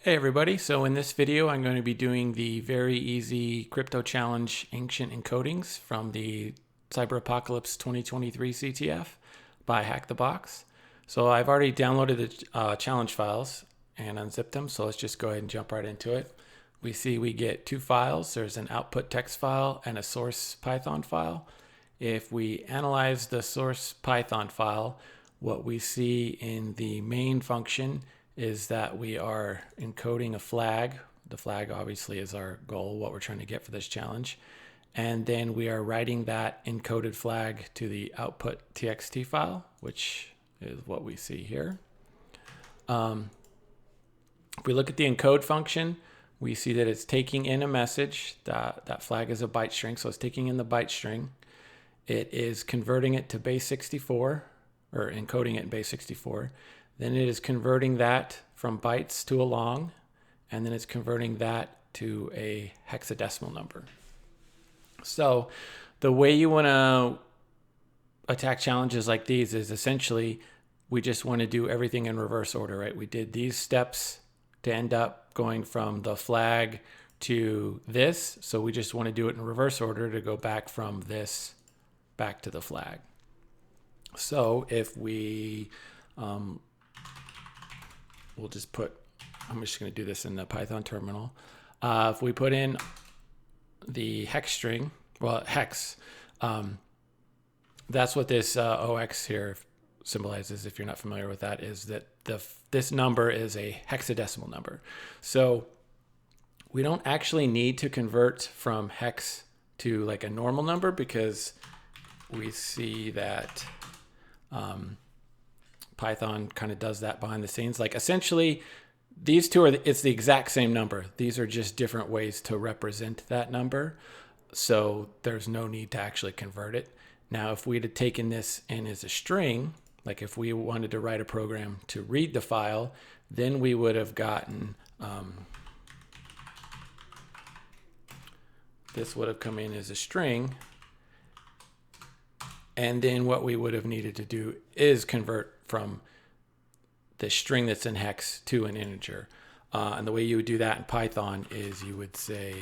Hey everybody, so in this video I'm going to be doing the very easy crypto challenge ancient encodings from the Cyber Apocalypse 2023 CTF by Hack the Box. So I've already downloaded the challenge files and unzipped them, so let's just go ahead and jump right into it. We see we get two files. There's an output text file and a source Python file. If we analyze the source Python file, what we see in the main function is that we are encoding a flag. The flag obviously is our goal, what we're trying to get for this challenge. And then we are writing that encoded flag to the output txt file, which is what we see here. If we look at the encode function, we see that it's taking in a message. That flag is a byte string, so it's taking in the byte string. It is converting it to base 64, or encoding it in base 64. Then it is converting that from bytes to a long, and then it's converting that to a hexadecimal number. So the way you want to attack challenges like these is essentially we just want to do everything in reverse order, right? We did these steps to end up going from the flag to this, so we just want to do it in reverse order to go back from this back to the flag. So if we we'll just put, I'm just going to do this in the Python terminal. If we put in the hex string, well, hex, that's what this OX here symbolizes. If you're not familiar with that, is that this number is a hexadecimal number. So we don't actually need to convert from hex to like a normal number, because we see that Python kind of does that behind the scenes. Like essentially these two it's the exact same number. These are just different ways to represent that number. So there's no need to actually convert it. Now, if we'd have taken this in as a string, like if we wanted to write a program to read the file, then we would have gotten, this would have come in as a string. And then what we would have needed to do is convert from the string that's in hex to an integer. And the way you would do that in Python is you would say,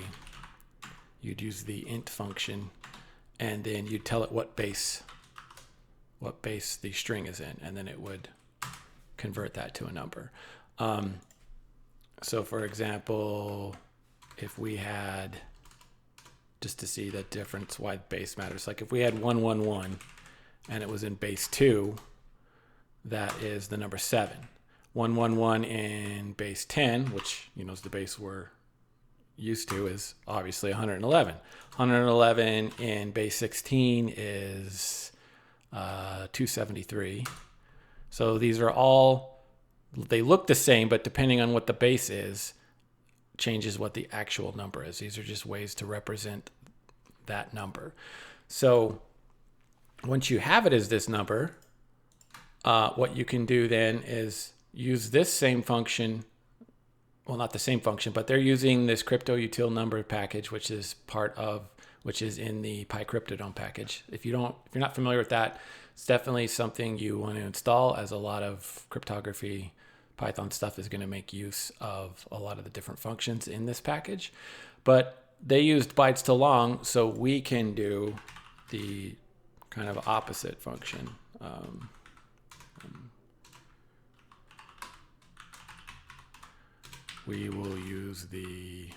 you'd use the int function, and then you'd tell it what base the string is in, and then it would convert that to a number. So for example, if we had, just to see the difference why base matters, like if we had 111 and it was in base 2, that is the number 7. 111 in base 10, which is the base we're used to, is obviously 111. 111 in base 16 is 273. So these are all, they look the same, but depending on what the base is, changes what the actual number is. These are just ways to represent that number. So once you have it as this number, what you can do then is use this same function. Well, not the same function, but they're using this crypto util number package, which is in the PyCryptodome package. If you're not familiar with that, it's definitely something you want to install, as a lot of cryptography Python stuff is going to make use of a lot of the different functions in this package. But they used bytes to long, so we can do the kind of opposite function. We will use the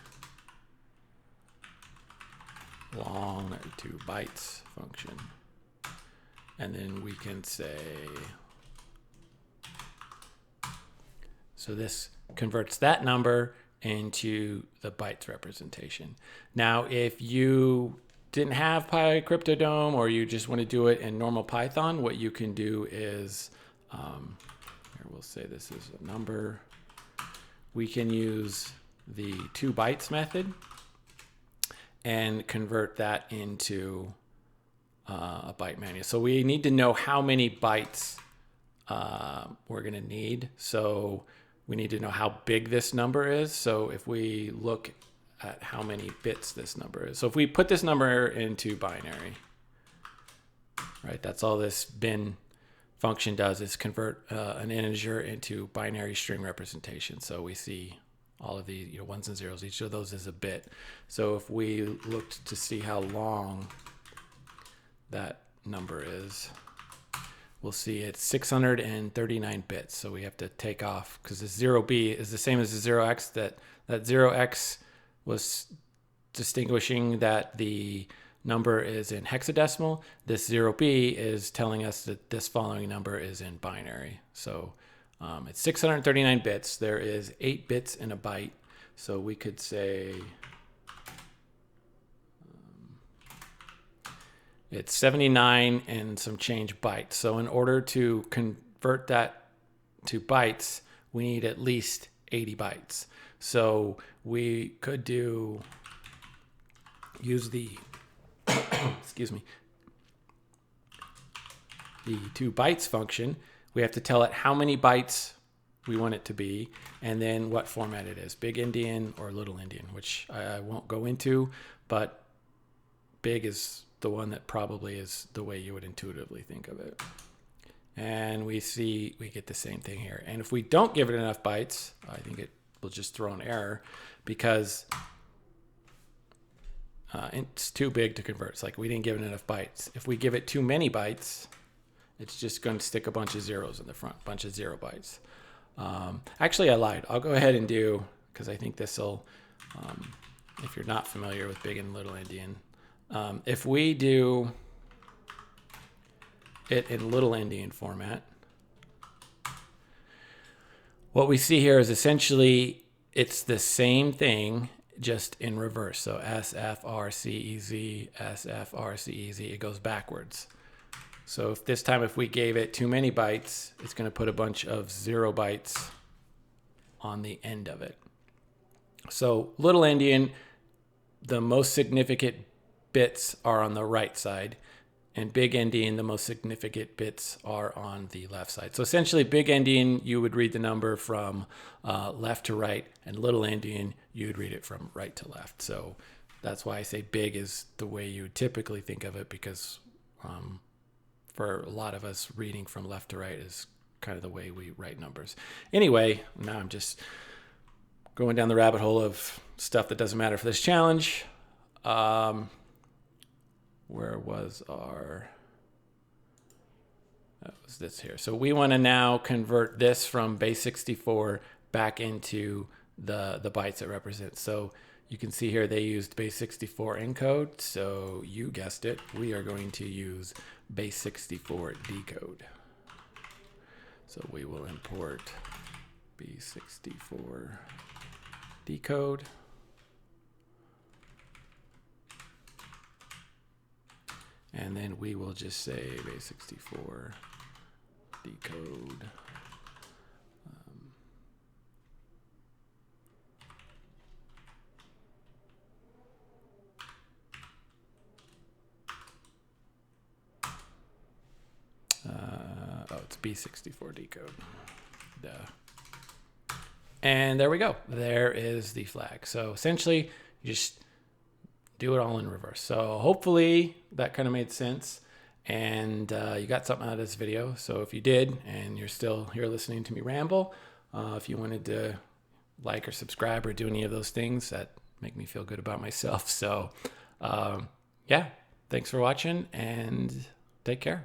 long to bytes function, and then we can say, so this converts that number into the bytes representation. Now, if you didn't have PyCryptodome, or you just want to do it in normal Python, what you can do is, here we'll say this is a number. We can use the 2bytes method and convert that into a byte manual. So we need to know how many bytes we're going to need. So we need to know how big this number is. So if we look at how many bits this number is. So if we put this number into binary, right, that's all this bin function does, is convert an integer into binary string representation. So we see all of the ones and zeros. Each of those is a bit. So if we looked to see how long that number is, we'll see it's 639 bits. So we have to take off, because the 0b is the same as the 0x. That 0x was distinguishing that the number is in hexadecimal. This 0b is telling us that this following number is in binary. So it's 639 bits. There is 8 bits in a byte. So we could say it's 79 and some change bytes. So in order to convert that to bytes, we need at least 80 bytes. So we could use the excuse me, the toBytes function. We have to tell it how many bytes we want it to be, and then what format it is, big Indian or little Indian, which I won't go into, but big is the one that probably is the way you would intuitively think of it. And we get the same thing here. And if we don't give it enough bytes, I think it will just throw an error, because it's too big to convert. It's like we didn't give it enough bytes. If we give it too many bytes, it's just going to stick a bunch of zeros in the front, bunch of 0 bytes. Actually, I lied. I'll go ahead and do, because I think this will, if you're not familiar with big and little Indian, if we do it in little Indian format, what we see here is essentially it's the same thing, just in reverse. So SFRCEZ, SFRCEZ, it goes backwards. So if this time, if we gave it too many bytes, it's going to put a bunch of 0 bytes on the end of it. So little Indian, the most significant bits are on the right side, and big Indian, the most significant bits are on the left side. So essentially, big Indian, you would read the number from left to right, and little Indian, you would read it from right to left. So that's why I say big is the way you would typically think of it, because for a lot of us, reading from left to right is kind of the way we write numbers. Anyway, now I'm just going down the rabbit hole of stuff that doesn't matter for this challenge. Where was our, that was this here. So we want to now convert this from base 64 back into the bytes it represents. So you can see here they used base 64 encode. So you guessed it, we are going to use base 64 decode. So we will import B64 decode. And then we will just say base 64 decode. It's B64 decode. Duh. And there we go. There is the flag. So essentially, you just do it all in reverse. So hopefully that kind of made sense, and you got something out of this video. So if you did, and you're still here listening to me ramble, if you wanted to like or subscribe or do any of those things, that make me feel good about myself. So yeah, thanks for watching, and take care.